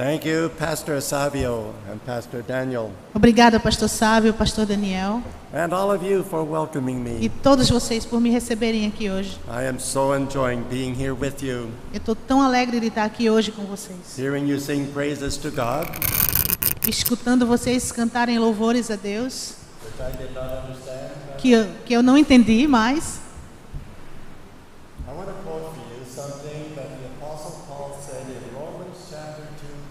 Thank you, Pastor Savio and Pastor Daniel, Obrigada, pastor Sávio, pastor Daniel, and all of you for welcoming e me. todos vocês por me receberem aqui hoje. I am so enjoying being here with you, Eu estou tão alegre de estar aqui hoje com vocês, hearing you sing praises to God, escutando vocês cantarem louvores a Deus, which I did not understand. que eu não entendi, mas I want to quote for you something that the Apostle Paul said in Romans chapter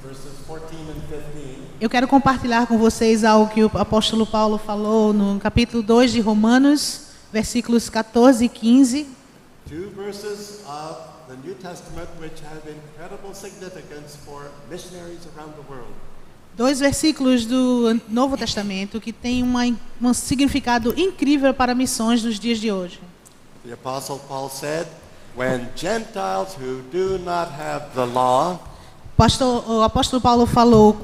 2, verses 14 and 15. eu quero compartilhar com vocês algo que o apóstolo Paulo falou no capítulo 2 de Romanos, versículos 14 e 15. Two verses of the New Testament which have incredible significance for missionaries around the world. Dois versículos do Novo Testamento que têm um significado incrível para missões dos dias de hoje. The Apostle Paul said, when Gentiles who do not have the law O apóstolo Paulo falou,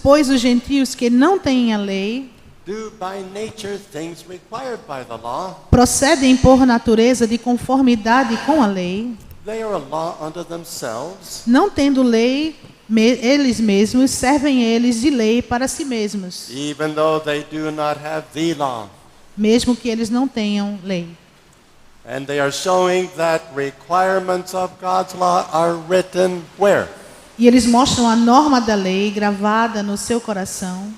pois os gentios que não têm a lei do by nature things required by the law, procedem por natureza de conformidade com a lei, they are a law unto themselves, não tendo lei, eles mesmos servem eles de lei para si mesmos, even though they do not have the law. mesmo que eles não tenham lei. And they are showing that requirements of God's law are written where? E eles mostram a norma da lei gravada no seu coração,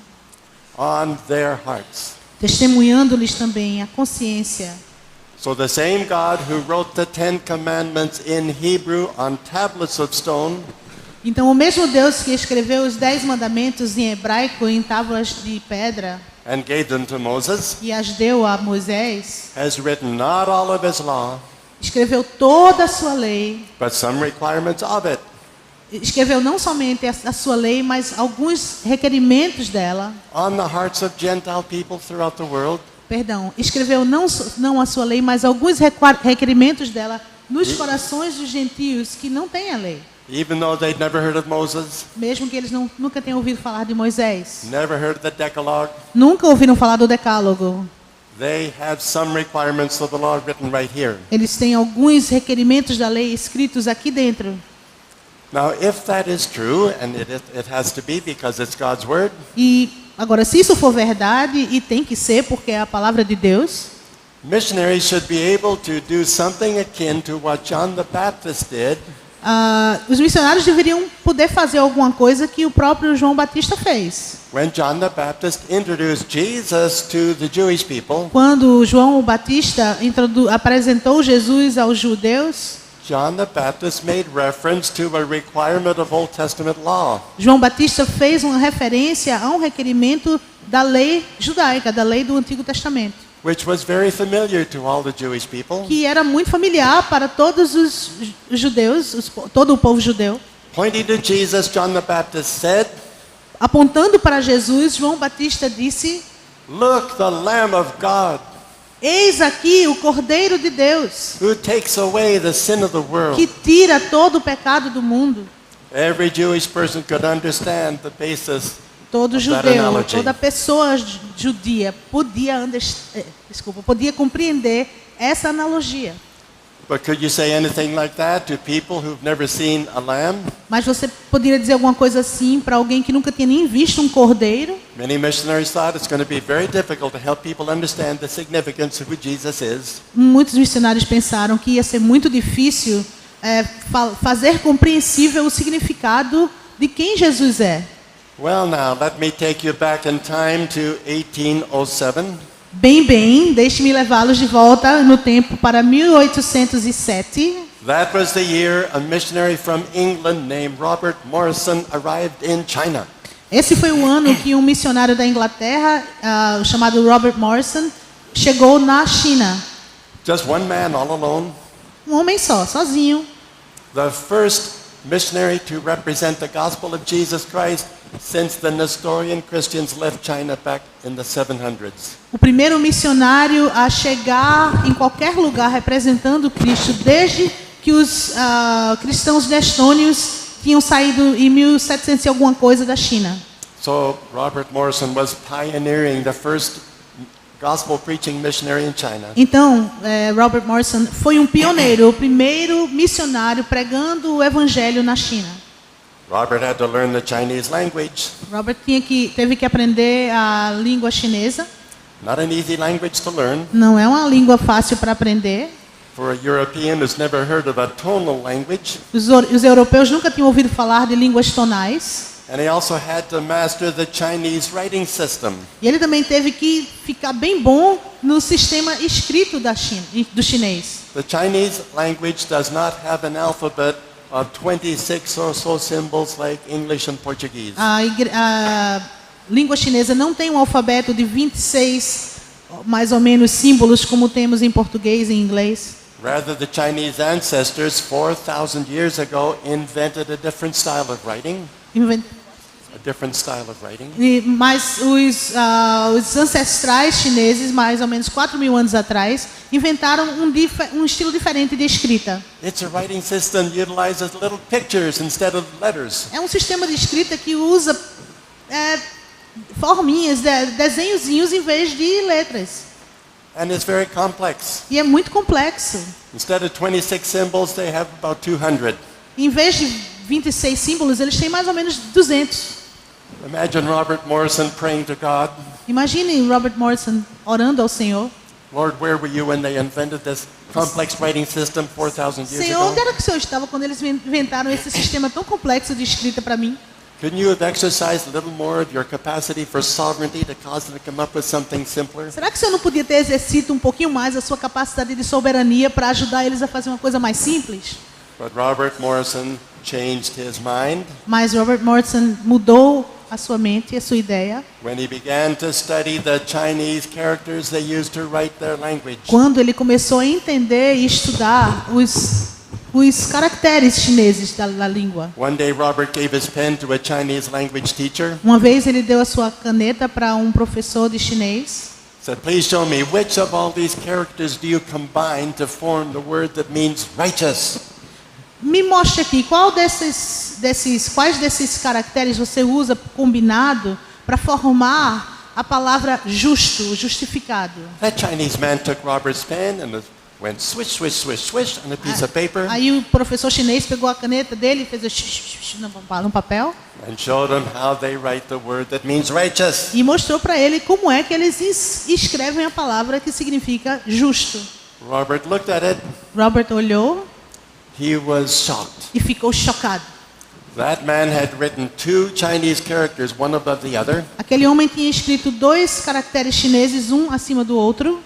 On their hearts. testemunhando-lhes também a consciência. So the same God who wrote the 10 commandments in Hebrew on tablets of stone Então o mesmo Deus que escreveu os 10 mandamentos em hebraico em tábuas de pedra and gave them to Moses e as deu a Moisés, has written not all of his law, escreveu toda a sua lei, but some requirements of it. escreveu não somente a sua lei, mas alguns requerimentos dela. On the hearts of Gentile people throughout the world. Escreveu não a sua lei, mas alguns requerimentos dela nos corações dos gentios que não têm a lei. Even though they'd never heard of Moses, Mesmo que eles nunca tenham ouvido falar de Moisés, never heard of the Decalogue, nunca ouviram falar do Decálogo. they have some requirements of the law written right here. Eles têm alguns requerimentos da lei escritos aqui dentro. Now, if that is true, and it has to be because it's God's word, E agora, se isso for verdade, e tem que ser porque é a palavra de Deus, missionaries should be able to do something akin to what John the Baptist did os missionários deveriam poder fazer alguma coisa que o próprio João Batista fez. when John the Baptist introduced Jesus to the Jewish people. Quando João Batista apresentou Jesus aos judeus, John the Baptist made reference to a requirement of Old Testament law. João Batista fez uma referência a um requerimento da lei judaica, da lei do Antigo Testamento, Which was very familiar to all the Jewish people. que era muito familiar para todos os judeus, todo o povo judeu. Pointing to Jesus, John the Baptist said, Apontando para Jesus, João Batista disse: "Look, the Lamb of God, Eis aqui o Cordeiro de Deus, who takes away the sin of the world." que tira todo o pecado do mundo. Every Jewish person could understand the basis. Todo Of that judeu, analogy. toda pessoa judia podia compreender essa analogia. But could you say anything like that to people who've never seen a lamb? Mas você poderia dizer alguma coisa assim para alguém que nunca tinha nem visto um cordeiro? Many missionaries thought it's going to be very difficult to help people understand the significance of who Jesus is. Muitos missionários pensaram que ia ser muito difícil fazer compreensível o significado de quem Jesus é. Well, now, let me take you back in time to 1807. Bem, deixe-me levá-los de volta no tempo para 1807. That was the year a missionary from England named Robert Morrison arrived in China. Esse foi o ano que um missionário da Inglaterra, chamado Robert Morrison, chegou na China. Just one man, all alone. Um homem só, sozinho. The first missionary to represent the gospel of Jesus Christ since the Nestorian Christians left China back in the 700s. O primeiro missionário a chegar em qualquer lugar representando Cristo desde que os cristãos nestônios tinham saído em 1700 e alguma coisa da China. So Robert Morrison was pioneering the first gospel preaching missionary in China. Então, Robert Morrison foi um pioneiro, o primeiro missionário pregando o evangelho na China. Robert had to learn the Chinese language. Robert teve que aprender a língua chinesa. Not an easy language to learn. Não é uma língua fácil para aprender. For a European who's never heard of a tonal language. Os europeus nunca tinham ouvido falar de línguas tonais. And he also had to master the Chinese writing system. E ele também teve que ficar bem bom no sistema escrito do chinês. The Chinese language does not have an alphabet of 26 or so symbols like English and Portuguese. A língua chinesa não tem um alfabeto de 26, mais ou menos, símbolos como temos em português e em inglês. Rather, the Chinese ancestors 4,000 years ago invented a different style of writing. Mas os ancestrais chineses, mais ou menos 4.000 anos atrás, inventaram um estilo diferente de escrita. It's a writing system that utilizes little pictures instead of letters. É um sistema de escrita que usa forminhas, desenhozinhos em vez de letras. And it's very complex. E é muito complexo. Instead of 26 symbols, they have about 200. Em vez de 26 símbolos, eles têm mais ou menos 200. Imagine Robert Morrison praying to God. Imagine Robert Morrison orando ao Senhor. Lord, where were you when they invented this complex writing system 4,000 years Senhor, ago? onde era que o Senhor estava quando eles inventaram esse sistema tão complexo de escrita para mim? Couldn't you have exercised a little more of your capacity for sovereignty to cause them to come up with something simpler? Será que o Senhor não podia ter exercido um pouquinho mais a sua capacidade de soberania para ajudar eles a fazer uma coisa mais simples? But Robert Morrison changed his mind. Mas Robert Morrison mudou a sua mente, a sua ideia. When he began to study the Chinese characters they used to write their language. Quando ele começou a entender e estudar os caracteres chineses da língua. One day Robert gave his pen to a Chinese language teacher. Uma vez ele deu a sua caneta para um professor de chinês. Said, please show me which of all these characters do you combine to form the word that means righteous? Me mostre aqui quais desses caracteres você usa combinado para formar a palavra justo, justificado. That Chinese man took Robert's pen and went swish, swish, swish, swish on a piece of paper. Aí o professor chinês pegou a caneta dele e fez no papel. And showed him how they write the word that means righteous. E mostrou para ele como é que eles escrevem a palavra que significa justo. Robert looked at it. Robert olhou. He was shocked. E ficou chocado. That man had written 2 Chinese characters, one above the other. Aquele homem tinha escrito 2 caracteres chineses, um acima do outro.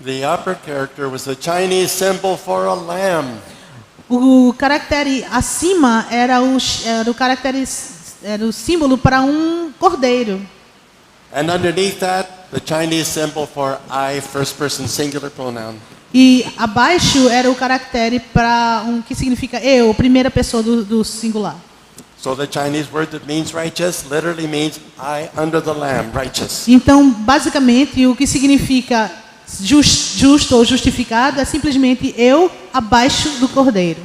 The upper character was the Chinese symbol for a lamb. O caractere acima era o símbolo para um cordeiro. And underneath that, the Chinese symbol for I, first person singular pronoun. E abaixo era o caractere para que significa eu, primeira pessoa do singular. So the Chinese word that means righteous literally means I under the lamb, righteous. Então, basicamente, o que significa justo ou justificado é simplesmente eu abaixo do cordeiro.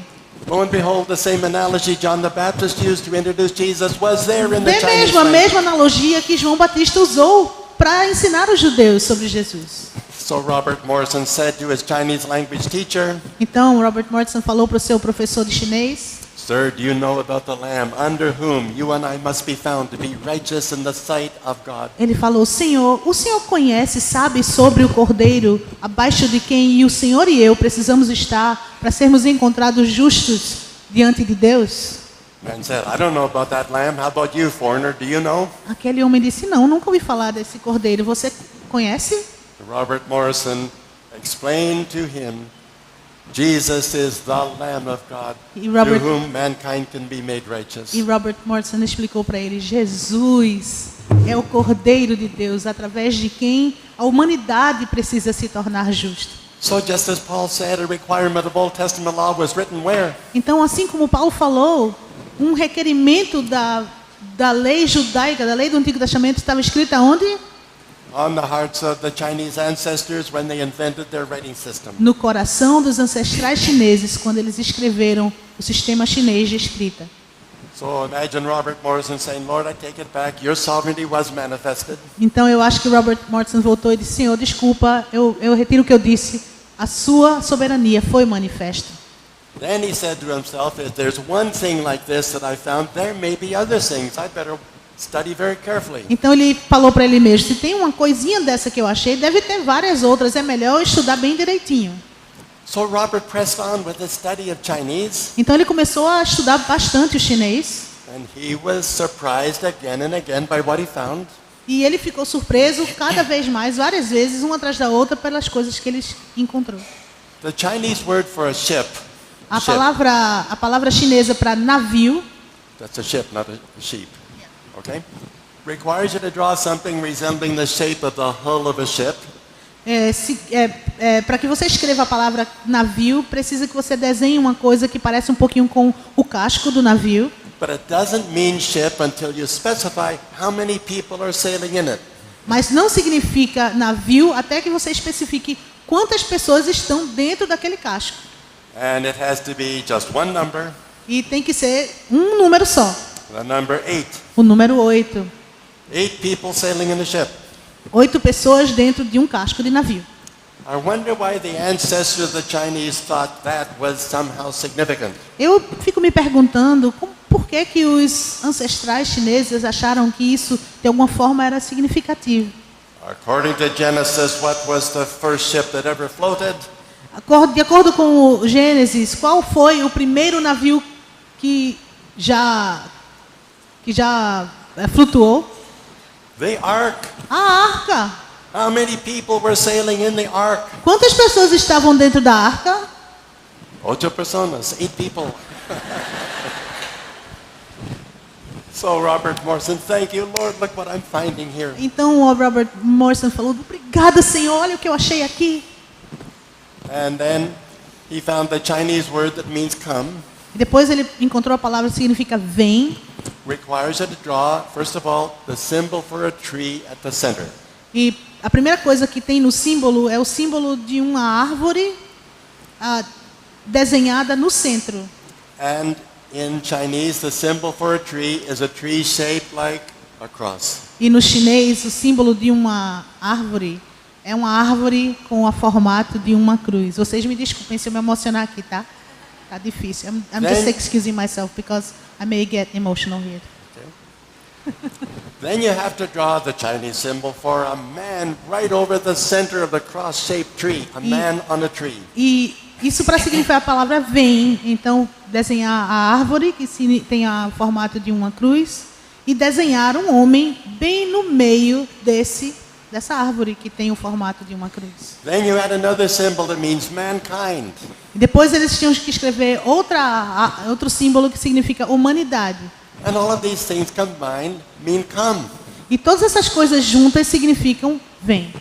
Lo and behold, the same analogy John the Baptist used to introduce Jesus was there in the Chinese A language. mesma analogia que João Batista usou para ensinar os judeus sobre Jesus. So Robert Morrison said to his Chinese language teacher, Então, Robert Morrison falou para o seu professor de chinês: Sir, do you know about the Lamb under whom you and I must be found to be righteous in the sight of God? Ele falou: Senhor, o Senhor conhece, sabe sobre o cordeiro abaixo de quem o Senhor e eu precisamos estar para sermos encontrados justos diante de Deus? Man said, I don't know about that lamb. How about you, foreigner? Do you know? Aquele homem disse: Não, nunca ouvi falar desse cordeiro. Você conhece? Robert Morrison explained to him, Jesus is the Lamb of God, through whom mankind can be made righteous. E Robert Morrison explicou para ele: Jesus é o Cordeiro de Deus, através de quem a humanidade precisa se tornar justa. So just as Paul said, a requirement of Old Testament law was written where? Então, assim como Paulo falou, um requerimento da lei judaica, da lei do Antigo Testamento, estava escrito aonde? On the hearts of the Chinese ancestors when they invented their writing system. No coração dos ancestrais chineses, quando eles escreveram o sistema chinês de escrita. So imagine Robert Morrison saying, Lord, I take it back. Your sovereignty was manifested. Então eu acho que Robert Morrison voltou e disse: Senhor, desculpa, eu retiro o que eu disse. A sua soberania foi manifesta. Then he said to himself, if there's one thing like this that I found, there may be other things. I better study very carefully. Então ele falou para ele mesmo, se tem uma coisinha dessa que eu achei, deve ter várias outras, é melhor eu estudar bem direitinho. So Robert pressed on with the study of Chinese. Então ele começou a estudar bastante o chinês. And he was surprised again and again by what he found. E ele ficou surpreso cada vez mais, várias vezes, uma atrás da outra, pelas coisas que ele encontrou. The Chinese word for a ship. A palavra chinesa para navio, That's a ship, not a sheep. Okay? Requires you to draw something resembling the shape of the hull of a ship. para que você escreva a palavra navio, precisa que você desenhe uma coisa que parece um pouquinho com o casco do navio. But it doesn't mean ship until you specify how many people are sailing in it. Mas não significa navio até que você especifique quantas pessoas estão dentro daquele casco. And it has to be just one number. E tem que ser um número só. The number 8. O número 8. 8 people sailing in the ship. 8 pessoas dentro de um casco de navio. I wonder why the ancestors of the Chinese thought that was somehow significant. Eu fico me perguntando por que os ancestrais chineses acharam que isso de alguma forma era significativo. According to Genesis, what was the first ship that ever floated? De acordo com o Gênesis, qual foi o primeiro navio que já flutuou? The Ark. A arca. How many people were sailing in the Ark? Quantas pessoas estavam dentro da arca? 8 personas, 8 people. So Robert Morrison, thank you, Lord. Look what I'm finding here. Então o Robert Morrison falou: obrigada, Senhor, olha o que eu achei aqui. And then he found the Chinese word that means come. E depois ele encontrou a palavra que significa vem. Requires you to draw, first of all, the symbol for a tree at the center. E a primeira coisa que tem no símbolo é o símbolo de uma árvore desenhada no centro. And in Chinese, the symbol for a tree is a tree shaped like a cross. E no chinês, o símbolo de uma árvore é uma árvore com o formato de uma cruz. Vocês me desculpem se eu me emocionar aqui, tá? Tá difícil. I'm just excusing myself because I may get emotional here. Then you have to draw the Chinese symbol for a man right over the center of the cross-shaped tree. A man on a tree. E isso para significar a palavra vem. Então, desenhar a árvore que tem o formato de uma cruz e desenhar um homem bem no meio dessa árvore que tem o formato de uma cruz. Then you add another symbol that means mankind. E depois eles tinham que escrever outro símbolo que significa humanidade. And all of these things combined mean come. E todas essas coisas juntas significam vem.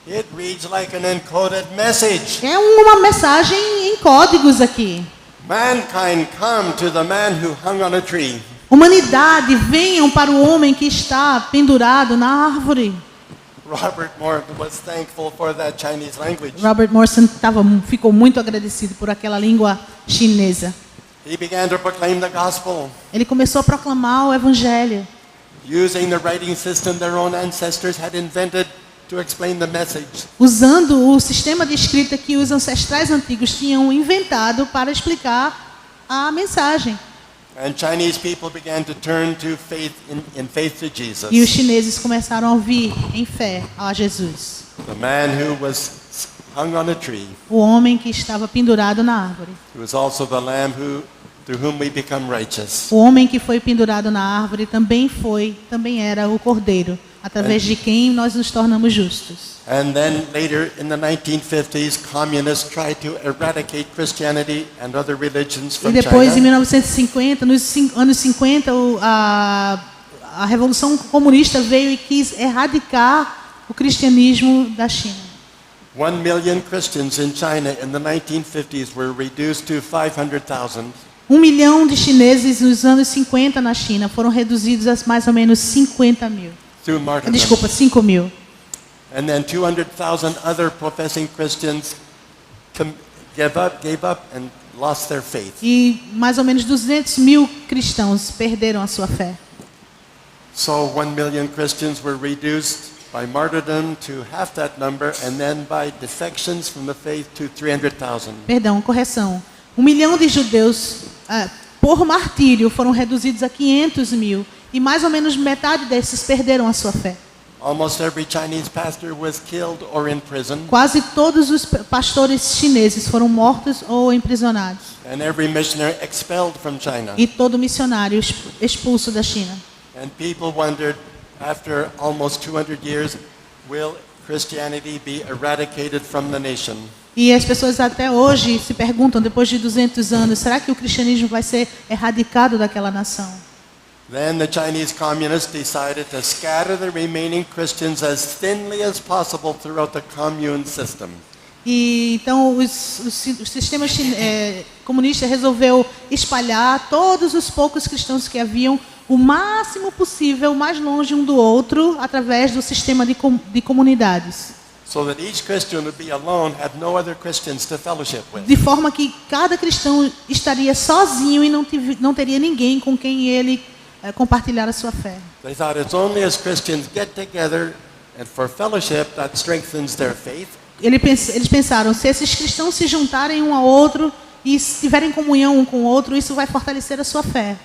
It reads like an encoded message. É uma mensagem em códigos aqui. Mankind, come to the man who hung on a tree. Humanidade, venham para o homem que está pendurado na árvore. Robert Morrison was thankful for that Chinese language. Robert Morrison ficou muito agradecido por aquela língua chinesa. He began to proclaim the gospel. Ele começou a proclamar o evangelho. Using the writing system their own ancestors had invented to explain the message. Usando o sistema de escrita que os ancestrais antigos tinham inventado para explicar a mensagem. And Chinese people began to turn to faith in faith to Jesus. E os chineses começaram a ouvir em fé a Jesus. The man who was hung on a tree. O homem que estava pendurado na árvore. He was also the lamb through whom we become righteous. O homem que foi pendurado na árvore também era o cordeiro, através de quem nós nos tornamos justos. And then later in the 1950s, communists tried to eradicate Christianity and other religions from China. E depois, em China. 1950, nos anos 50, a Revolução Comunista veio e quis erradicar o cristianismo da China. 1 million Christians in China in the 1950s were reduced to 500,000. 1 milhão de chineses nos anos 50 na China foram reduzidos a mais ou menos 50 mil. Through martyrdom. Desculpa, 5 mil. And then 200,000 other professing Christians gave up and lost their faith. E mais ou menos 200 mil cristãos perderam a sua fé. So 1 million Christians were reduced by martyrdom to half that number, and then by defections from the faith to 300,000. Perdão, correção. 1 milhão de judeus, por martírio, foram reduzidos a 500 mil. E mais ou menos metade desses perderam a sua fé. Almost every Chinese pastor was killed or in prison. Quase todos os pastores chineses foram mortos ou emprisionados. And every missionary expelled from China. E todo missionário expulso da China. And people wondered, after almost 200 years, will Christianity be eradicated from the nation? E as pessoas até hoje se perguntam, depois de 200 anos, será que o cristianismo vai ser erradicado daquela nação? Then the Chinese communists decided to scatter the remaining Christians as thinly as possible throughout the commune system. E então o sistema comunista resolveu espalhar todos os poucos cristãos que haviam o máximo possível, mais longe um do outro, através do sistema de comunidades. So that each Christian would be alone, have no other Christians to fellowship with. De forma que cada cristão estaria sozinho e não teria ninguém com quem ele compartilhar a sua fé. They thought it's only as Christians get together and for fellowship that strengthens their faith. Eles pensaram, se esses cristãos se juntarem um ao outro e tiverem comunhão um com o outro, isso vai fortalecer a sua fé.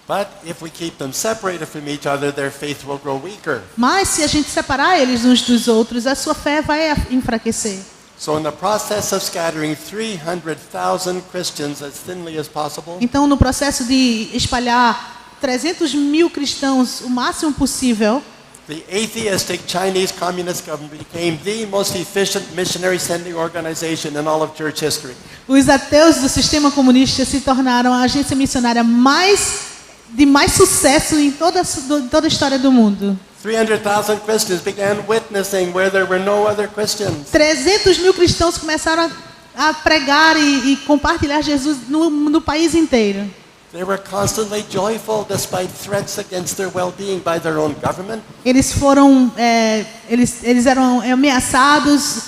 But if we keep them separated from each other, their faith will grow weaker. Mas se a gente separar eles uns dos outros, a sua fé vai enfraquecer. So in the process of scattering 300,000 Christians as thinly as possible, Então, no processo de espalhar 300 mil cristãos o máximo possível, the atheistic Chinese Communist government became the most efficient missionary sending organization in all of church history. os ateus do sistema comunista se tornaram a agência missionária de mais sucesso em toda a história do mundo. 300,000 Christians began witnessing where there were no other Christians. 300 mil cristãos começaram a pregar e compartilhar Jesus no país inteiro. They were constantly joyful despite threats against their well-being by their own government. Eles eram ameaçados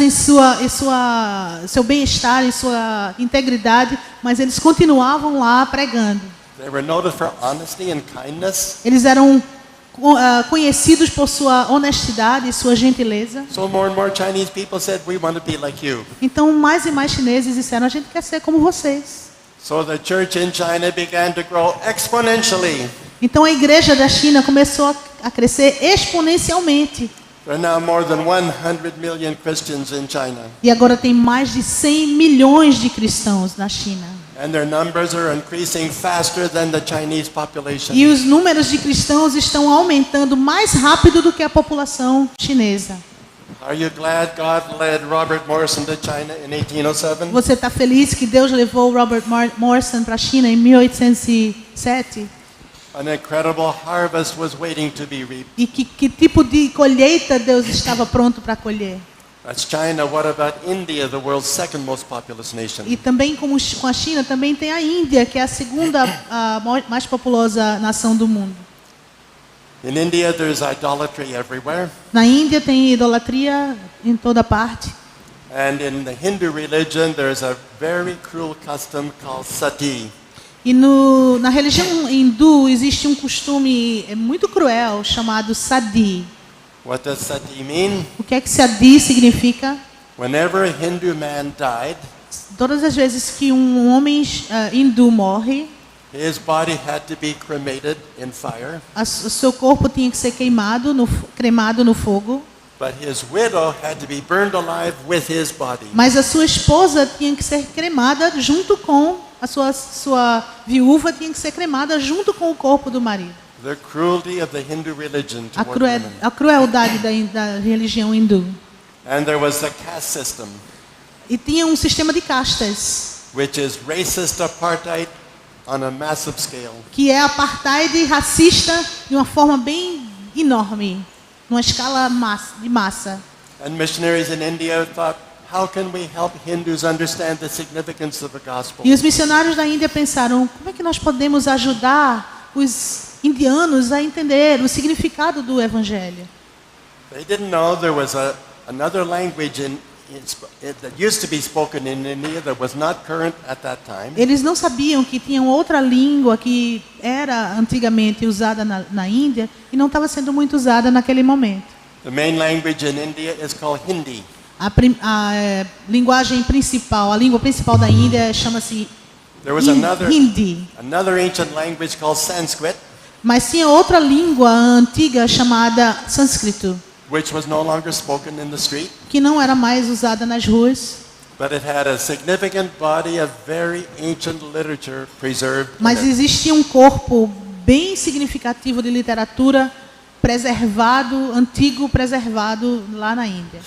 em seu bem-estar, em sua integridade, mas eles continuavam lá pregando. They were noted for honesty and kindness. Eles eram conhecidos por sua honestidade e sua gentileza. So more and more Chinese people said, "We want to be like you." Então mais e mais chineses disseram, a gente quer ser como vocês. So the church in China began to grow exponentially. Então a igreja da China começou a crescer exponencialmente. There are now more than 100 million Christians in China. E agora tem mais de 100 milhões de cristãos na China. And their numbers are increasing faster than the Chinese population. E os números de cristãos estão aumentando mais rápido do que a população chinesa. Are you glad God led Robert Morrison to China in 1807? Você está feliz que Deus levou Robert Morrison para a China em 1807? An incredible harvest was waiting to be reaped. E que tipo de colheita Deus estava pronto para colher? That's China. What about India, the world's second most populous nation? E também com a China, também tem a Índia, que é a segunda mais populosa nação do mundo. In India, there's idolatry everywhere. Na Índia tem idolatria em toda parte. And in the Hindu religion, there's a very cruel custom called sati. E na religião hindu existe um costume muito cruel chamado sati. What does sati mean? O que é que sati significa? Whenever a Hindu man died, Todas as vezes que um homem hindu morre, his body had to be cremated in fire. o seu corpo tinha que ser cremado no fogo. But his widow had to be burned alive with his body. Mas a sua esposa tinha que ser cremada junto com a sua viúva tinha que ser cremada junto com o corpo do marido. The cruelty of the Hindu religion toward women. A crueldade da religião hindu. And there was the caste system, E tinha um sistema de castas, which is racist apartheid on a massive scale. que é apartheid racista de uma forma bem enorme, numa escala de massa. And missionaries in India thought, how can we help Hindus understand the significance of the gospel? E os missionários da Índia pensaram, como é que nós podemos ajudar os indianos a entender o significado do evangelho? They didn't know there was another language that used to be spoken in India that was not current at that time. Eles não sabiam que tinha outra língua que era antigamente usada na Índia e não estava sendo muito usada naquele momento. The main language in India is called Hindi. A linguagem principal, a língua principal da Índia chama-se Hindi. Another ancient language called Sanskrit, Mas tinha outra língua antiga chamada sânscrito, which was no longer spoken in the street, que não era mais usada nas ruas, but it had a significant body of very ancient literature preserved. mas existia um corpo bem significativo de literatura preservado, antigo preservado lá na Índia.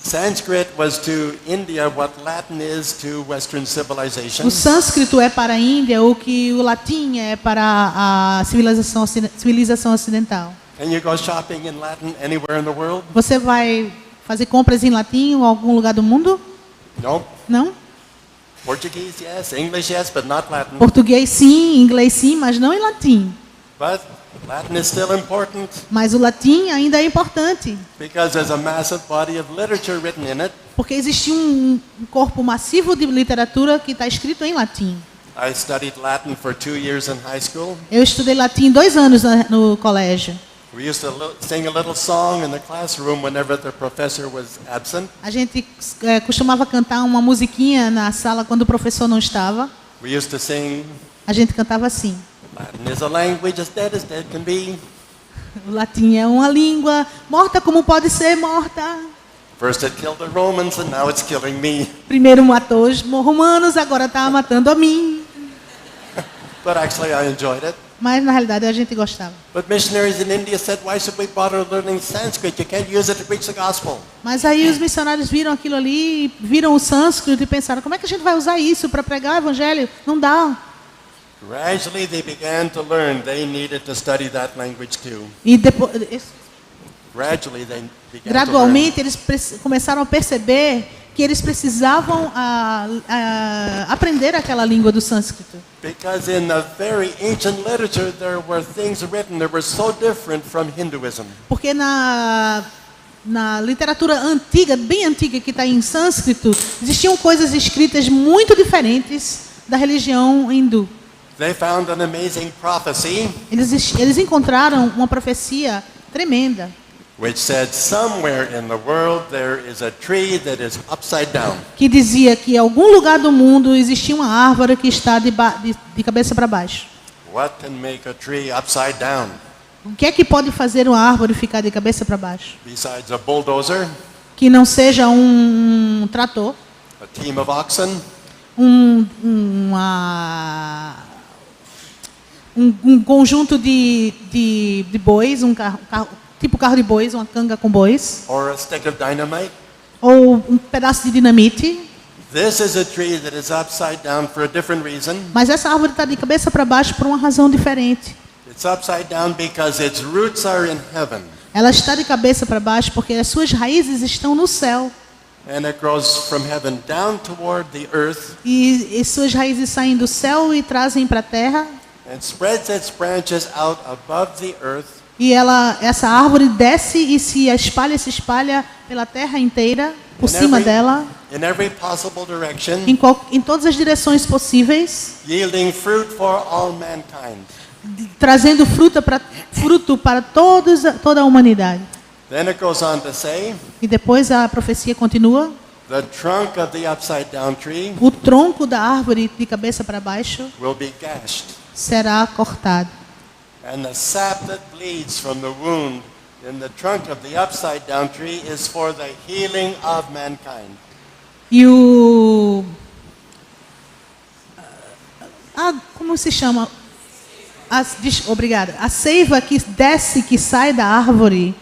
Sanskrit was to India what Latin is to Western civilization. O sânscrito é para a Índia o que o latim é para a civilização ocidental. Can you go shopping in Latin anywhere in the world? Você vai fazer compras em latim em algum lugar do mundo? No. Não? Portuguese, yes. English, yes, but not Latin. Português sim, inglês sim, mas não em latim. But Latin is still important Mas o latim ainda é importante, because there's a massive body of literature written in it. porque existe um corpo massivo de literatura que está escrito em latim. I studied Latin for 2 years in high school. Eu estudei latim 2 anos no colégio. We used to sing a little song in the classroom whenever the professor was absent. A gente costumava cantar uma musiquinha na sala quando o professor não estava. We used to sing, A gente cantava assim. Latin is a language as dead can be. O latim é uma língua morta como pode ser morta. First it killed the Romans and now it's killing me. Primeiro matou os romanos, agora está matando a mim. But actually I enjoyed it. Mas na realidade a gente gostava. But missionaries in India said, why should we bother learning Sanskrit? You can't use it to preach the gospel. Mas aí os missionários viram aquilo ali, viram o sânscrito e pensaram, como é que a gente vai usar isso para pregar o evangelho? Não dá. Gradually they began to learn they needed to study that language too. E depois, Gradually they began gradualmente eles começaram a perceber que eles precisavam aprender aquela língua do sânscrito. Because in the very ancient literature there were things written that were so different from Hinduism. Porque na literatura antiga, bem antiga, que está em sânscrito, existiam coisas escritas muito diferentes da religião hindu. They found an amazing prophecy Eles encontraram uma profecia tremenda, which said somewhere in the world there is a tree that is upside down. que dizia que em algum lugar do mundo existia uma árvore que está de cabeça para baixo. What can make a tree upside down? O que é que pode fazer uma árvore ficar de cabeça para baixo? Besides a bulldozer, Que não seja um trator, a team of oxen, um conjunto de bois, tipo carro de bois, uma canga com bois, or a stick of dynamite. ou um pedaço de dinamite. This is a tree that is upside down for a different reason. Mas essa árvore está de cabeça para baixo por uma razão diferente. It's upside down because its roots are in heaven. Ela está de cabeça para baixo porque as suas raízes estão no céu. And it grows from heaven down toward the earth E suas raízes saem do céu e trazem para a terra. and spreads its branches out above the earth E essa árvore desce e se espalha pela terra inteira, por cima dela, in every possible direction, em todas as direções possíveis, yielding fruit for all mankind. trazendo fruto para toda a humanidade. Then it goes on to say, E depois a profecia continua. the trunk of the upside down tree O tronco da árvore de cabeça para baixo will be gashed, será cortado. and the sap that bleeds from the wound in the trunk of the upside down tree is for the healing of mankind. E como se chama? Obrigada. A seiva que desce, que sai da árvore,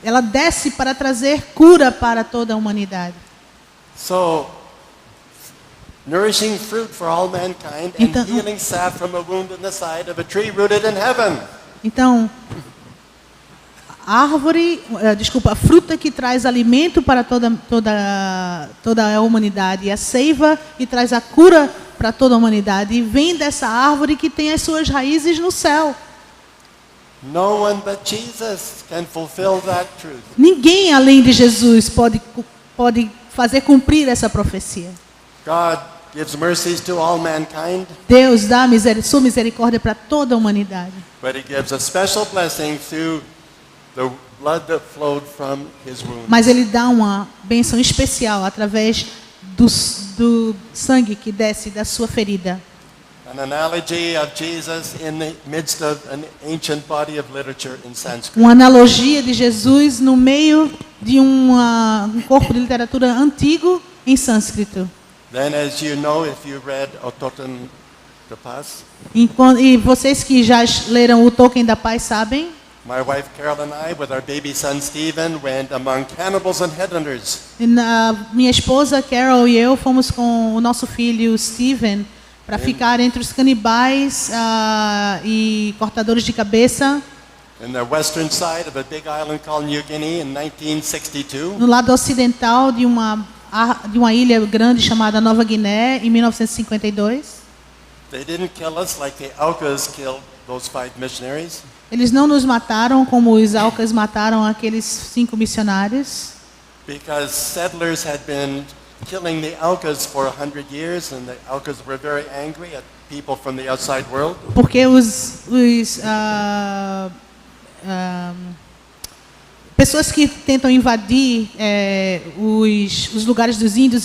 ela desce para trazer cura para toda a humanidade. So, nourishing fruit for all mankind and healing sap from a wound in the side of a tree rooted in heaven. Então, a fruta que traz alimento para toda a humanidade, e a seiva que traz a cura para toda a humanidade, e vem dessa árvore que tem as suas raízes no céu. No one but Jesus can fulfill that truth. Ninguém além de Jesus pode fazer cumprir essa profecia. God gives mercies to all mankind, Deus dá sua misericórdia para toda a humanidade. but He gives a special blessing through the blood that flowed from his wounds. Mas ele dá uma bênção especial através do sangue que desce da sua ferida. An analogy of Jesus in the midst of an ancient body of literature in Sanskrit. Uma analogia de Jesus no meio de um corpo de literatura antigo em sânscrito. Then, as you know, if you read Ototen da Paz, E vocês que já leram o Tolkien da Paz sabem, my wife Carol and I, with our baby son Stephen, went among cannibals and headhunters. minha esposa Carol e eu fomos com o nosso filho Steven para ficar entre os canibais e cortadores de cabeça In the western side of a big island called New Guinea in 1962. no lado ocidental de uma ilha grande chamada Nova Guiné em 1952. They didn't kill us like the Aucas killed those 5 missionaries. Eles não nos mataram como os Aucas mataram aqueles 5 missionários, Because settlers had been killing the Aucas for 100 years, and the Aucas were very angry at people from the outside world. porque pessoas que tentam invadir os lugares dos índios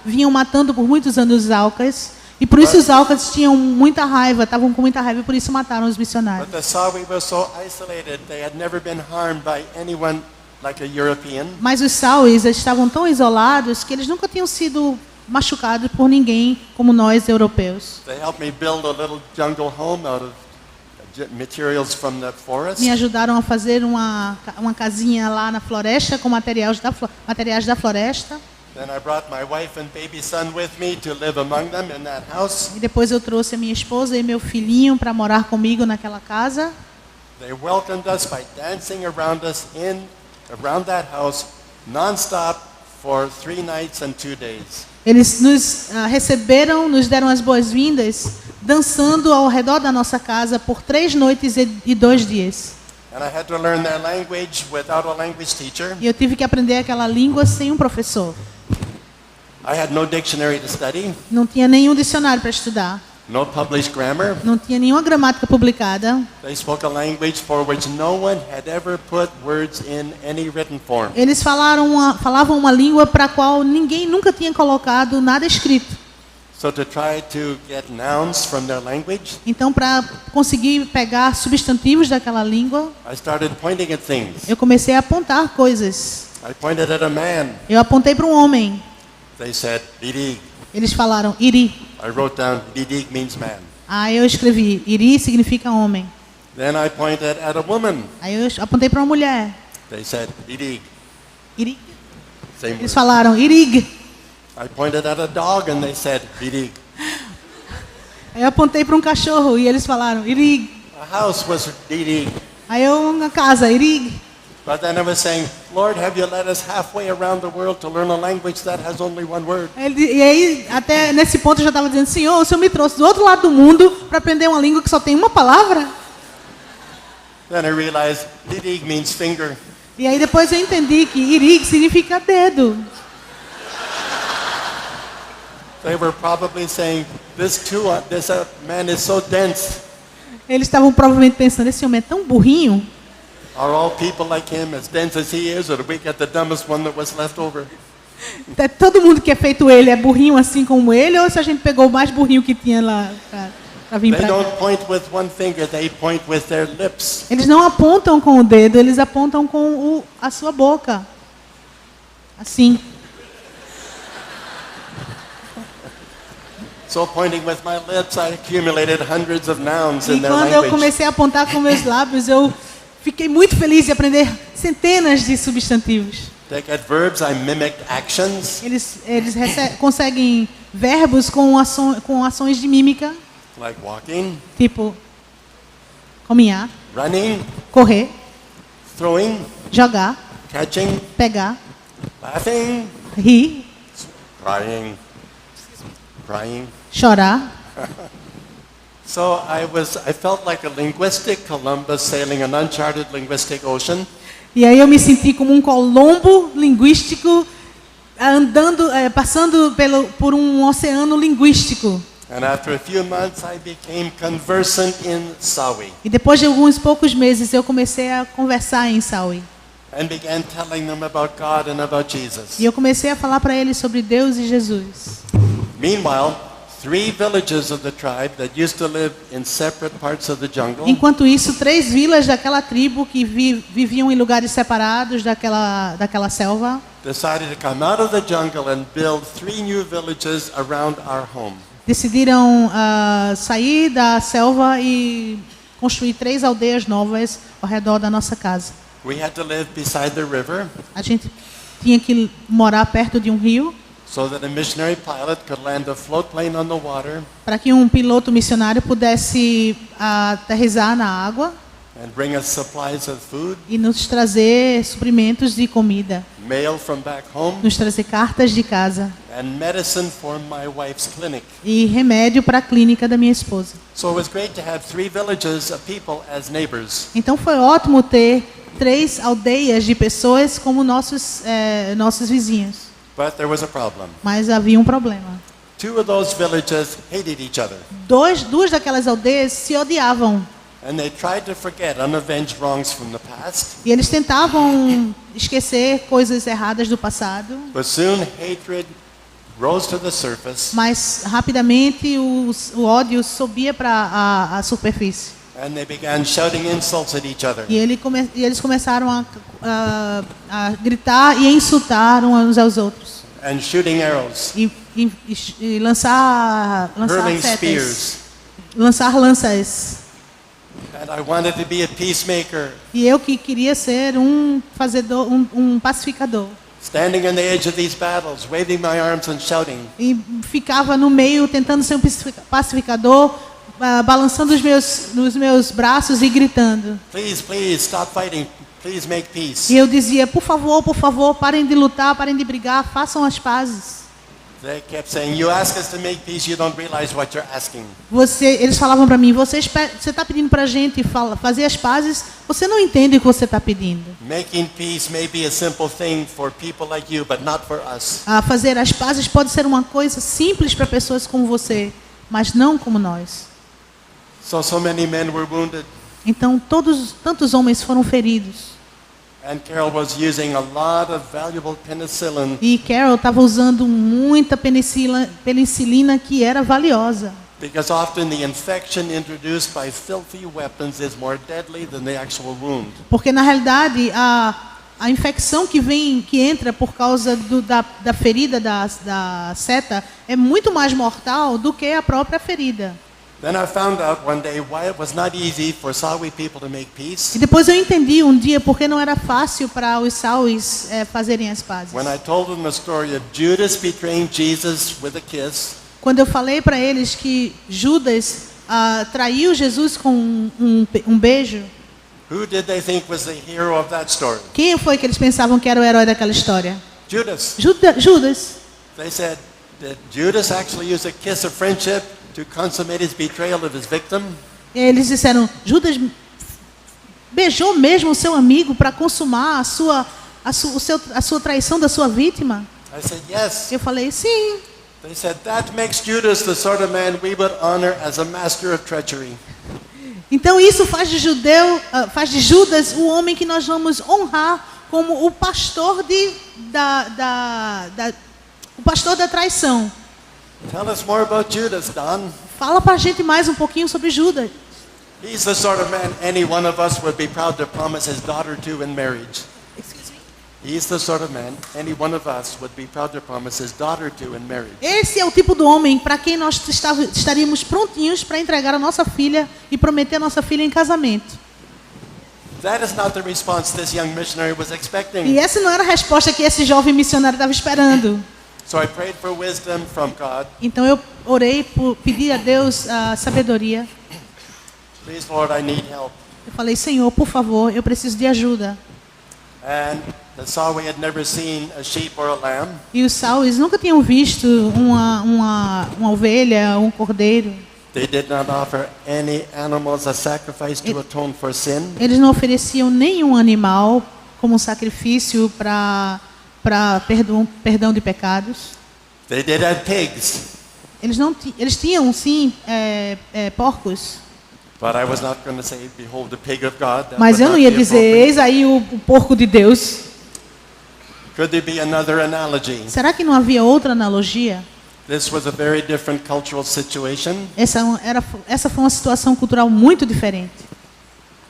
vinham matando por muitos anos os Aucas, e por isso os Aucas tinham muita raiva, estavam com muita raiva e por isso mataram os missionários. But the Sawi were so isolated, they had never been harmed by anyone like a European. Mas os Sauis estavam tão isolados que eles nunca tinham sido machucados por ninguém como nós europeus. They helped me build a little jungle home out of materials from the forest. Me ajudaram a fazer uma casinha lá na floresta com materiais da floresta. Then I brought my wife and baby son with me to live among them in that house. E depois eu trouxe a minha esposa e meu filhinho para morar comigo naquela casa. They welcomed us by dancing around us around that house non-stop for 3 nights and 2 days. Eles nos receberam, nos deram as boas-vindas, dançando ao redor da nossa casa por 3 noites e 2 dias. And I had to learn their language without a language teacher. E eu tive que aprender aquela língua sem um professor. I had no dictionary to study, Não tinha nenhum dicionário para estudar. no published grammar. Não tinha nenhuma gramática publicada. They spoke a language for which no one had ever put words in any written form. Eles falavam uma língua para a qual ninguém nunca tinha colocado nada escrito. So to try to get nouns from their language, Então, para conseguir pegar substantivos daquela língua, I started pointing at things. eu comecei a apontar coisas. I pointed at a man. Eu apontei para um homem. They said, Bidig. Eles falaram iri. I wrote down, Bidig means man. Aí eu escrevi iri significa homem. Then I pointed at a woman. Aí eu apontei para uma mulher. They said, Bidig. Iri. Same Eles word. falaram irig. I pointed at a dog and they said, Bidig. Aí eu apontei para um cachorro e eles falaram irig. A house was Bidig. Aí uma casa irig. But then I was saying, Lord, have you led us halfway around the world to learn a language that has only one word? E aí, até nesse ponto eu já estava dizendo, Senhor, o Senhor me trouxe do outro lado do mundo para aprender uma língua que só tem uma palavra? Then I realized, Bidig means finger. E aí depois eu entendi que irig significa dedo. They were probably saying, this man is so dense. Eles estavam provavelmente pensando, esse homem é tão burrinho. Are all people like him as dense as he is, or did we get the dumbest one that was left over? Todo mundo que é feito ele é burrinho assim como ele, ou se a gente pegou o mais burrinho que tinha lá para vir They para cá? don't point with one finger, they point with their lips. Eles não apontam com o dedo, eles apontam com a sua boca. Assim. So pointing with my lips, I accumulated hundreds of nouns E in their quando eu language. comecei a apontar com meus lábios, eu fiquei muito feliz de aprender centenas de substantivos. They get verbs, I mimicked actions, Eles conseguem verbos com ações de mímica, like walking, tipo caminhar, running, correr, throwing, jogar, catching, pegar, laughing, rir, crying. chorar. So I felt like a linguistic Columbus sailing an uncharted linguistic ocean. E aí eu me senti como um colombo linguístico andando, passando por um oceano linguístico. And after a few months, I became conversant in Sawi E depois de alguns poucos meses eu comecei a conversar em Saui. and began telling them about God and about Jesus. E eu comecei a falar para eles sobre Deus e Jesus. Meanwhile, 3 villages of the tribe that used to live in separate parts of the jungle Enquanto isso, 3 vilas daquela tribo que viviam em lugares separados daquela selva decided to come out of the jungle and build 3 new villages around our home. decidiram sair da selva e construir 3 aldeias novas ao redor da nossa casa. We had to live beside the river A gente tinha que morar perto de um rio so that a missionary pilot could land a float plane on the water para que um piloto missionário pudesse aterrissar na água and bring us supplies of food, e nos trazer suprimentos de comida, mail from back home, nos trazer cartas de casa and medicine for my wife's clinic. e remédio para a clínica da minha esposa. So it was great to have 3 villages of people as neighbors. Então foi ótimo ter 3 aldeias de pessoas como nossos vizinhos. But there was a problem. Mas havia um problema. 2 of those villages hated each other, Duas daquelas aldeias se odiavam. and they tried to forget unavenged wrongs from the past. E eles tentavam esquecer coisas erradas do passado. But soon hatred rose to the surface, Mas rapidamente o ódio subia para a superfície. and they began shouting insults at each other. E eles começaram a gritar e a insultar uns aos outros. And shooting arrows, E lançar hurling setas. spears. Lançar lanças. And I wanted to be a peacemaker, E eu que queria ser um pacificador. standing on the edge of these battles, waving my arms and shouting. E ficava no meio tentando ser um pacificador, balançando os meus braços e gritando. Please, please, stop fighting. Please make peace. E eu dizia, por favor, parem de lutar, parem de brigar, façam as pazes. They kept saying, you ask us to make peace, you don't realize what you're asking. Eles falavam para mim, você está pedindo para a gente fazer as pazes, você não entende o que você está pedindo. Making peace may be a simple thing for people like you, but not for us. Fazer as pazes pode ser uma coisa simples para pessoas como você, mas não como nós. So many men were wounded, Então tantos homens foram feridos. and Carol was using a lot of valuable penicillin E Carol estava usando muita penicilina que era valiosa. because often the infection introduced by filthy weapons is more deadly than the actual wound. Porque na realidade a infecção que entra por causa da ferida da seta é muito mais mortal do que a própria ferida. Then I found out one day why it was not easy for Sawi people to make peace. E depois eu entendi um dia porque não era fácil para os Sauis fazerem as pazes. When I told them the story of Judas betraying Jesus with a kiss, Quando eu falei para eles que Judas traiu Jesus com um beijo, who did they think was the hero of that story? quem foi que eles pensavam que era o herói daquela história? Judas. Judas. They said, did Judas actually use a kiss of friendship to consummate his betrayal of his victim? Eles disseram, Judas beijou mesmo o seu amigo para consumar a sua traição da sua vítima? I said, yes. Eu falei, sim. They said, that makes Judas the sort of man we would honor as a master of treachery. Então isso faz de Judas o homem que nós vamos honrar como o pastor da traição. Tell us more about Judas, Don. Fala pra gente mais um pouquinho sobre Judas. He's the sort of man any one of us would be proud to promise his daughter to in marriage. He's the sort of man any one of us would be proud to promise his daughter to in marriage. Esse é o tipo do homem para quem nós estaríamos prontinhos para entregar a nossa filha e prometer a nossa filha em casamento. That is not the response this young missionary was expecting. E essa não era a resposta que esse jovem missionário estava esperando. So I prayed for wisdom from God. Então eu orei, pedi a Deus a sabedoria. Please, Lord, I need help. Eu falei, Senhor, por favor, eu preciso de ajuda. And the Sawi had never seen a sheep or a lamb. E os Sauis nunca tinham visto uma ovelha, um cordeiro. They did not offer any animals as sacrifice to atone for sin. Eles não ofereciam nenhum animal como sacrifício para perdão de pecados. They did have pigs. Eles tinham sim porcos. But I was not going to say, behold the pig of God. That Mas would eu não not ia be dizer, appropriate. eis aí o porco de Deus. Could there be another analogy? Será que não havia outra analogia? This was a very different cultural situation. Essa foi uma situação cultural muito diferente.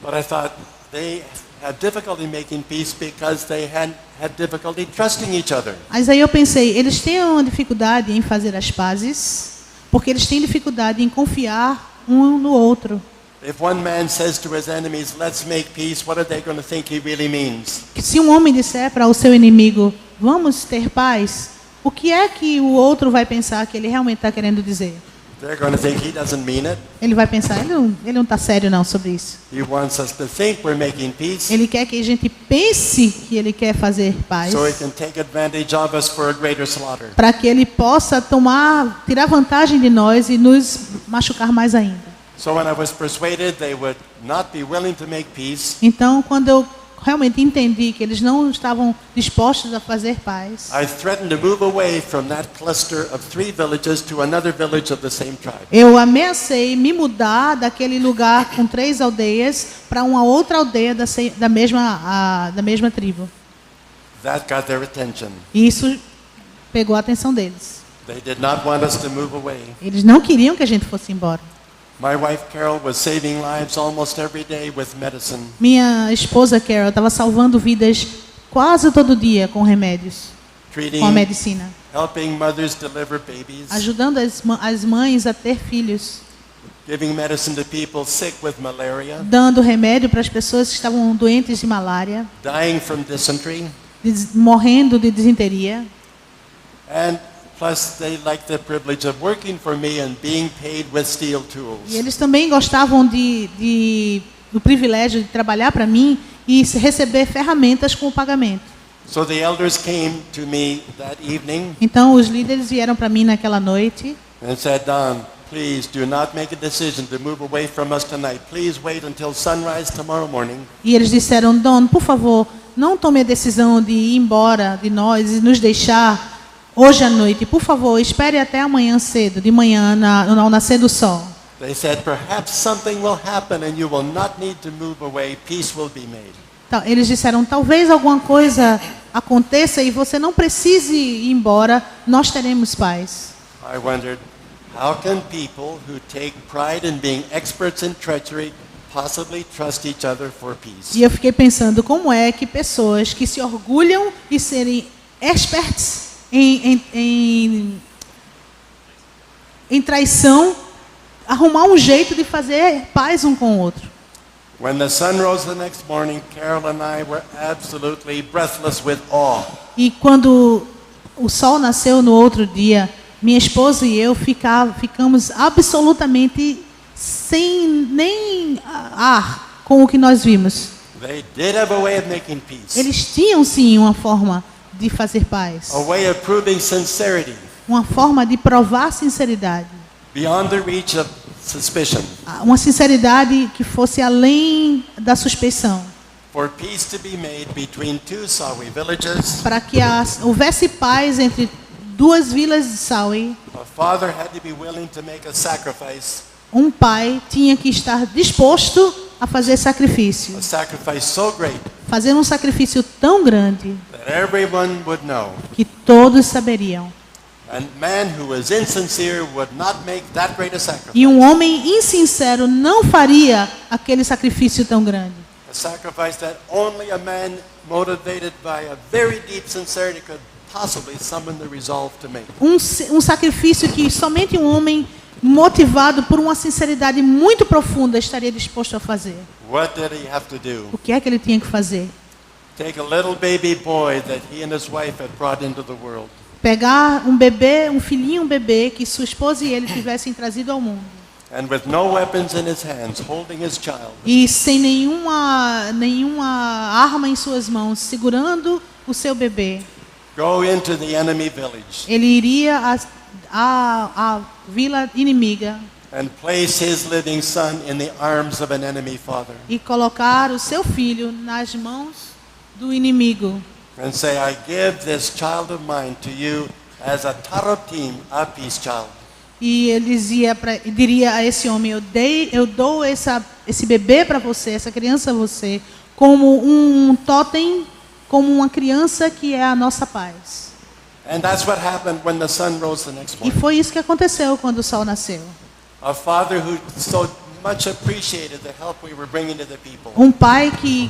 But I thought they had difficulty making peace because they had difficulty trusting each other. Mas aí eu pensei, eles têm uma dificuldade em fazer as pazes, porque eles têm dificuldade em confiar um no outro. If one man says to his enemies, let's make peace, what are they going to think he really means? Se um homem disser para o seu inimigo, vamos ter paz, o que é que o outro vai pensar que ele realmente está querendo dizer? They're going to think he doesn't mean it. Ele vai pensar, ele não está sério não sobre isso. He wants us to think we're making peace Ele quer que a gente pense que ele quer fazer paz, so he can take advantage of us for a greater slaughter. para que ele possa tirar vantagem de nós e nos machucar mais ainda. So when I was persuaded they would not be willing to make peace, Então, quando eu realmente entendi que eles não estavam dispostos a fazer paz, I threatened to move away from that cluster of 3 villages to another village of the same tribe. eu ameacei me mudar daquele lugar com 3 aldeias para uma outra aldeia da mesma tribo. That got their attention. E isso pegou a atenção deles. They did not want us to move away. Eles não queriam que a gente fosse embora. My wife Carol was saving lives almost every day with medicine, Minha esposa Carol estava salvando vidas quase todo dia com remédios, treating, com a medicina, helping mothers deliver babies, ajudando as mães a ter filhos, giving medicine to people sick with malaria, dando remédio para as pessoas que estavam doentes de malária, dying from dysentery, morrendo de disenteria. and plus they liked the privilege of working for me and being paid with steel tools. E eles também gostavam do privilégio de trabalhar para mim e receber ferramentas com o pagamento. So the elders came to me that evening Então os líderes vieram para mim naquela noite and said, Don, please do not make a decision to move away from us tonight. Please wait until sunrise tomorrow morning. e eles disseram, Don, por favor, não tome a decisão de ir embora de nós e nos deixar hoje à noite. Por favor, espere até amanhã cedo, de manhã, ao nascer do sol. They said, perhaps something will happen and you will not need to move away. Peace will be made. Então, eles disseram, talvez alguma coisa aconteça e você não precise ir embora, nós teremos paz. I wondered, how can people who take pride in being experts in treachery possibly trust each other for peace? E eu fiquei pensando, como é que pessoas que se orgulham de serem experts em traição, arrumar um jeito de fazer paz um com o outro. When the sun rose the next morning, Carol and I were absolutely breathless with awe. E quando o sol nasceu no outro dia, minha esposa e eu ficamos absolutamente sem nem ar com o que nós vimos. They did have a way of making peace, Eles tinham sim uma forma de fazer paz, a way of proving sincerity uma forma de provar sinceridade, beyond the reach of suspicion, uma sinceridade que fosse além da suspeição, for peace to be made between 2 Sawi villages. para que houvesse paz entre 2 vilas de Saui. A father had to be willing to make a sacrifice, Um pai tinha que estar disposto a fazer sacrifício, a sacrifice so great fazer um sacrifício tão grande that everyone would know. que todos saberiam. And man who was insincere would not make that great a sacrifice. E um homem insincero não faria aquele sacrifício tão grande. A sacrifice that only a man motivated by a very deep sincerity could possibly summon the resolve to make. Um sacrifício que somente um homem motivado por uma sinceridade muito profunda estaria disposto a fazer. What did he have to do? O que é que ele tinha que fazer? Take a little baby boy that he and his wife had brought into the world. Pegar um bebê, um filhinho, um bebê que sua esposa e ele tivessem trazido ao mundo. And with no weapons in his hands, holding his child, E sem nenhuma arma em suas mãos, segurando o seu bebê, go into the enemy village ele iria à vila inimiga and place his living son in the arms of an enemy father e colocar o seu filho nas mãos do inimigo. and say, I give this child of mine to you as a tarotim, a peace child. E ele diria a esse homem: eu dou esse bebê para você, essa criança a você, como um totem, como uma criança que é a nossa paz. And that's what happened when the sun rose the next E morning. foi isso que aconteceu quando o sol nasceu. A father who so much appreciated the help we were bringing to the people. Um pai que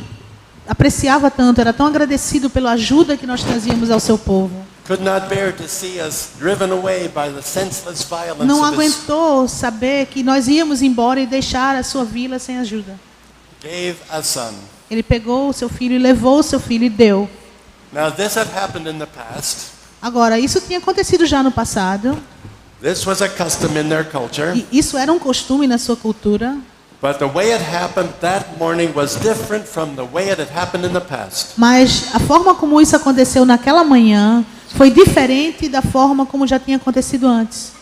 apreciava tanto, era tão agradecido pela ajuda que nós trazíamos ao seu povo. Could not bear to see us driven away by the senseless violence Não of his, aguentou saber que nós íamos embora e deixar a sua vila sem ajuda. gave a son. Ele pegou o seu filho e levou o seu filho e deu. Now this had happened in the past. Agora, isso tinha acontecido já no passado. This was a custom in their culture. E isso era um costume na sua cultura. But the way it happened that morning was different from the way it had happened in the past. Mas a forma como isso aconteceu naquela manhã foi diferente da forma como já tinha acontecido antes.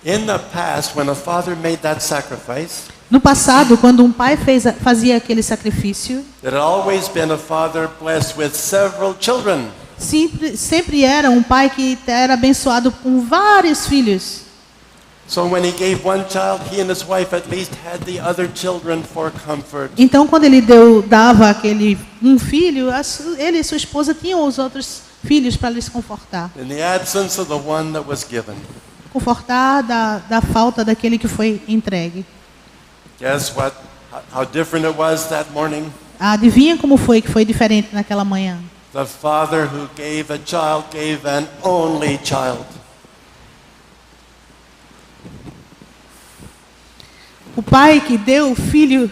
In the past, when a father made that sacrifice, No passado, quando um pai fazia aquele sacrifício, it had always been a father blessed with several children. sempre era um pai que era abençoado com vários filhos. So when he gave one child, he and his wife at least had the other children for comfort. Então, quando ele dava aquele um filho, ele e sua esposa tinham os outros filhos para lhes confortar. In the absence of the one that was given. Confortar da falta daquele que foi entregue. Guess what? How different it was that morning? Adivinha como foi que foi diferente naquela manhã? The father who gave a child gave an only child. O pai que deu o filho,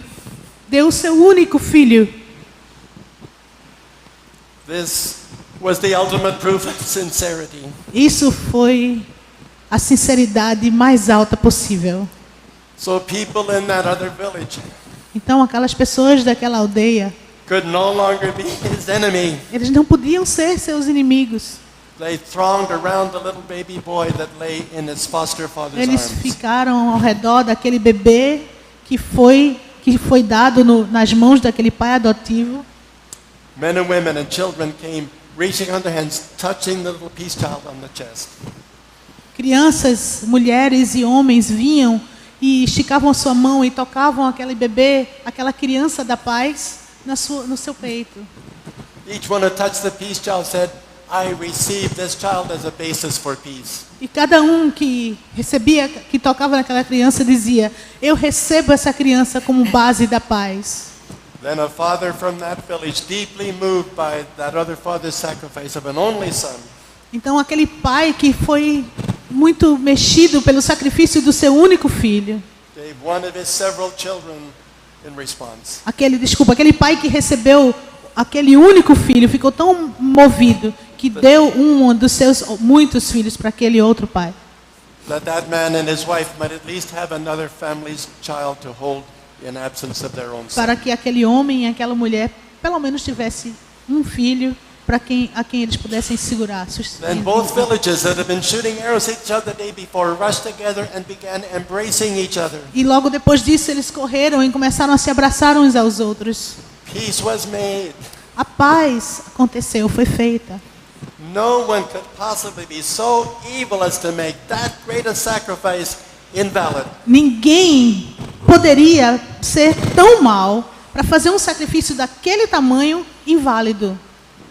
deu o seu único filho. This was the ultimate proof of sincerity. Isso foi a sinceridade mais alta possível. So people in that other village Então, aquelas pessoas daquela aldeia, could no longer be his enemy. eles não podiam ser seus inimigos. They thronged around the little baby boy that lay in his foster father's Eles arms. ficaram ao redor daquele bebê que foi dado nas mãos daquele pai adotivo. Men and women and children came reaching on their hands, touching the little peace child on the chest. Crianças, mulheres e homens vinham e esticavam a sua mão e tocavam aquele bebê, aquela criança da paz, no seu peito. Each one who touched the peace child said, I receive this child as a basis for peace. E cada um que recebia, que tocava naquela criança, dizia: eu recebo essa criança como base da paz. Then a father from that village, deeply moved by that other father's sacrifice of an only son, Então aquele pai que foi muito mexido pelo sacrifício do seu único filho, gave one of his several children in response. aquele pai que recebeu aquele único filho, ficou tão movido que deu um dos seus muitos filhos para aquele outro pai. That man and his wife might at least have another family's child to hold in absence of their own son. Para que aquele homem e aquela mulher pelo menos tivesse um filho a quem eles pudessem segurar. Then both villages that had been shooting arrows at each other the day before rushed together and began embracing each other. E logo depois disso eles correram e começaram a se abraçar uns aos outros. Peace was made. A paz aconteceu, foi feita. No one could possibly be so evil as to make that great a sacrifice invalid. Ninguém poderia ser tão mal para fazer um sacrifício daquele tamanho inválido.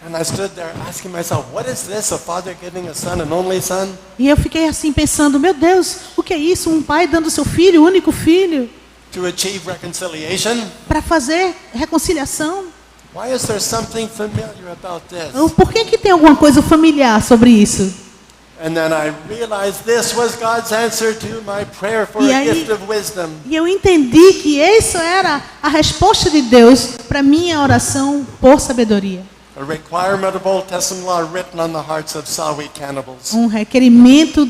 And I stood there asking myself, what is this? A father giving a son, an only son? E eu fiquei assim pensando, meu Deus, o que é isso? Um pai dando seu filho, o único filho, To achieve reconciliation? para fazer reconciliação? Why is there something familiar about this? Por que tem alguma coisa familiar sobre isso? And then I realized this was God's answer to my prayer for E a aí- gift of wisdom. E eu entendi que isso era a resposta de Deus para minha oração por sabedoria. A requirement of Old Testament law written on the hearts of Sawi cannibals. Um requerimento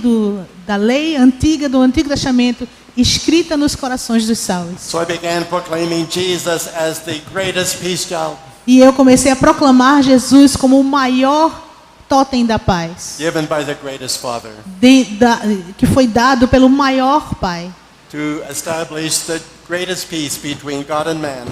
da lei antiga, do Antigo Testamento, escrita nos corações dos saulos. So I began proclaiming Jesus as the greatest peace child E eu comecei a proclamar Jesus como o maior totem da paz, given by the greatest Father que foi dado pelo maior Pai, to establish the greatest peace between God and man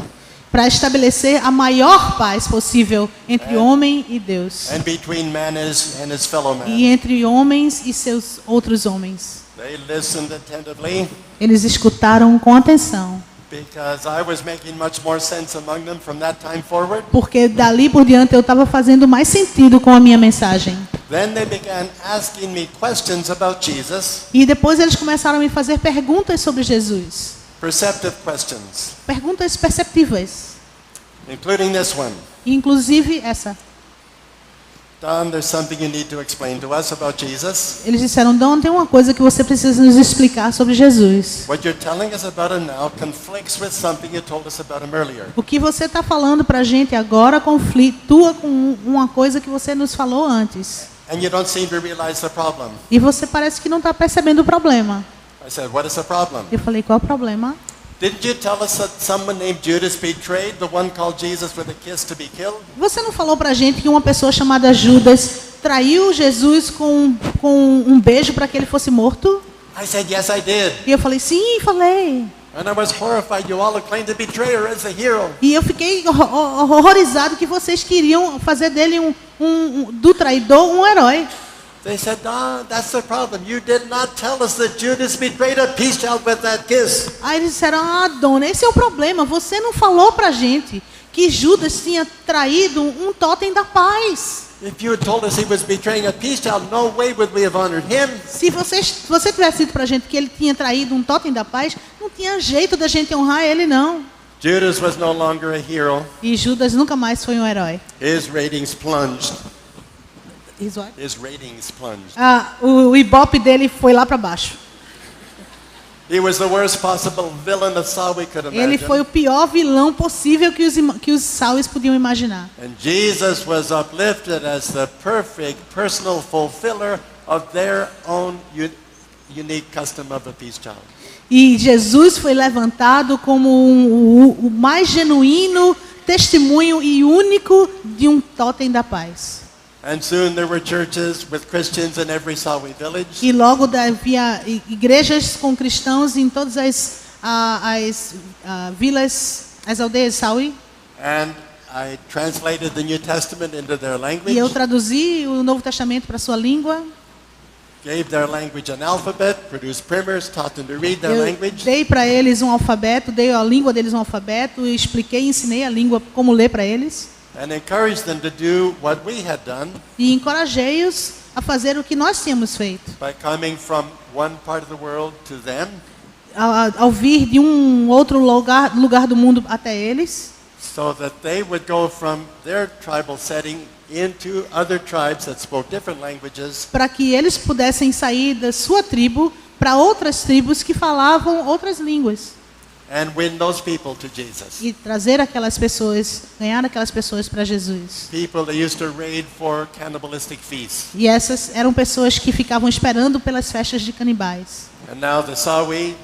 para estabelecer a maior paz possível entre homem e Deus, and between man and his fellow man. e entre homens e seus outros homens. They listened attentively. Eles escutaram com atenção. Because I was making much more sense among them from that time forward. Porque dali por diante eu estava fazendo mais sentido com a minha mensagem. Then they began asking me questions about Jesus. E depois eles começaram a me fazer perguntas sobre Jesus. Perceptive questions. Perguntas perceptivas. Including this one. Inclusive essa. Don, there's something you need to explain to us about Jesus. Eles disseram, Don, tem uma coisa que você precisa nos explicar sobre Jesus. What you're telling us about him now conflicts with something you told us about him earlier. O que você está falando para a gente agora conflitua com uma coisa que você nos falou antes. And you don't seem to realize the problem. E você parece que não está percebendo o problema. I said, what is the problem? Eu falei, qual é o problema? Didn't you tell us that someone named Judas betrayed the one called Jesus with a kiss to be killed? Você não falou para a gente que uma pessoa chamada Judas traiu Jesus com um beijo para que ele fosse morto? I said, yes, I did. E eu falei, sim, falei. And I was horrified you all acclaimed the betrayer as a hero. E eu fiquei horrorizado que vocês queriam fazer dele do traidor um herói. They said, Don, that's the problem. You did not tell us that Judas betrayed a peace child with that kiss. Aí eles disseram, Dona, esse é o problema. Você não falou pra gente que Judas tinha traído um totem da paz. If you had told us he was betraying a peace child, no way would we have honored him. Se você tivesse dito pra gente que ele tinha traído um totem da paz, não tinha jeito da gente honrar ele, não. Judas was no longer a hero. E Judas nunca mais foi um herói. His ratings plunged. His ratings plunged. O ibope dele foi lá para baixo. He was the worst possible villain that Sawi could imagine. Ele foi o pior vilão possível que os Sawis podiam imaginar. And Jesus was uplifted as the perfect personal fulfiller of their own unique custom of a peace child. E Jesus foi levantado como o mais genuíno testemunho e único de um totem da paz. And soon there were churches with Christians in every Sawi village. E logo havia igrejas com cristãos em todas as vilas, as aldeias Sawi. And I translated the New Testament into their language. E eu traduzi o Novo Testamento para sua língua. Gave their language an alphabet, produced primers, taught them to read their language. Dei para eles um alfabeto, dei a língua deles um alfabeto, expliquei, ensinei a língua como ler para eles. And encouraged them to do what we had done. E encorajei-os a fazer o que nós tínhamos feito. By coming from one part of the world to them. Ao vir de um outro lugar do mundo até eles. So that they would go from their tribal setting into other tribes that spoke different languages. Para que eles pudessem sair da sua tribo para outras tribos que falavam outras línguas. And win those people to Jesus. E trazer aquelas pessoas, ganhar aquelas pessoas para Jesus. People that used to raid for cannibalistic feasts. E essas eram pessoas que ficavam esperando pelas festas de canibais. And now the Sawi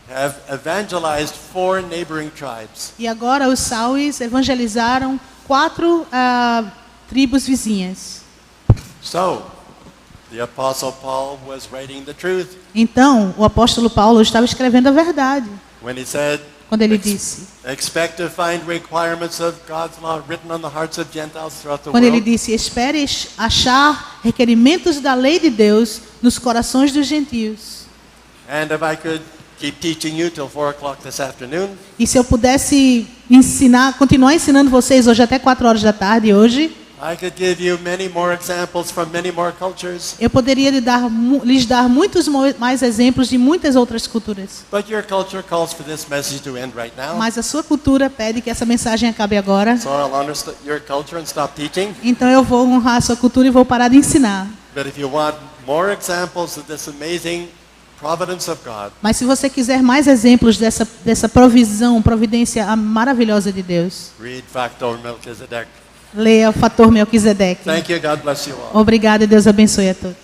have evangelized 4 neighboring tribes. E agora os Sawis evangelizaram 4 tribos vizinhas. So, the Apostle Paul was writing the truth. Então, o apóstolo Paulo estava escrevendo a verdade. When he said, quando ele disse, expect to find requirements of God's law written on the hearts of Gentiles throughout the quando ele world. disse, espere achar requerimentos da lei de Deus nos corações dos gentios. And if I could keep teaching you till 4 o'clock this afternoon. E se eu pudesse continuar ensinando vocês hoje até 4 horas da tarde hoje, I could give you many more examples from many more cultures. Eu poderia lhes dar muitos mais exemplos de muitas outras culturas. But your culture calls for this message to end right now. Mas a sua cultura pede que essa mensagem acabe agora. So I'll honor your culture and stop teaching. Então eu vou honrar a sua cultura e vou parar de ensinar. But if you want more examples of this amazing providence of God. Mas se você quiser mais exemplos dessa providência maravilhosa de Deus. Read Factor Melchizedek. Leia o fator Melquisedeque. Thank you, God bless you all. Obrigado e Deus abençoe a todos.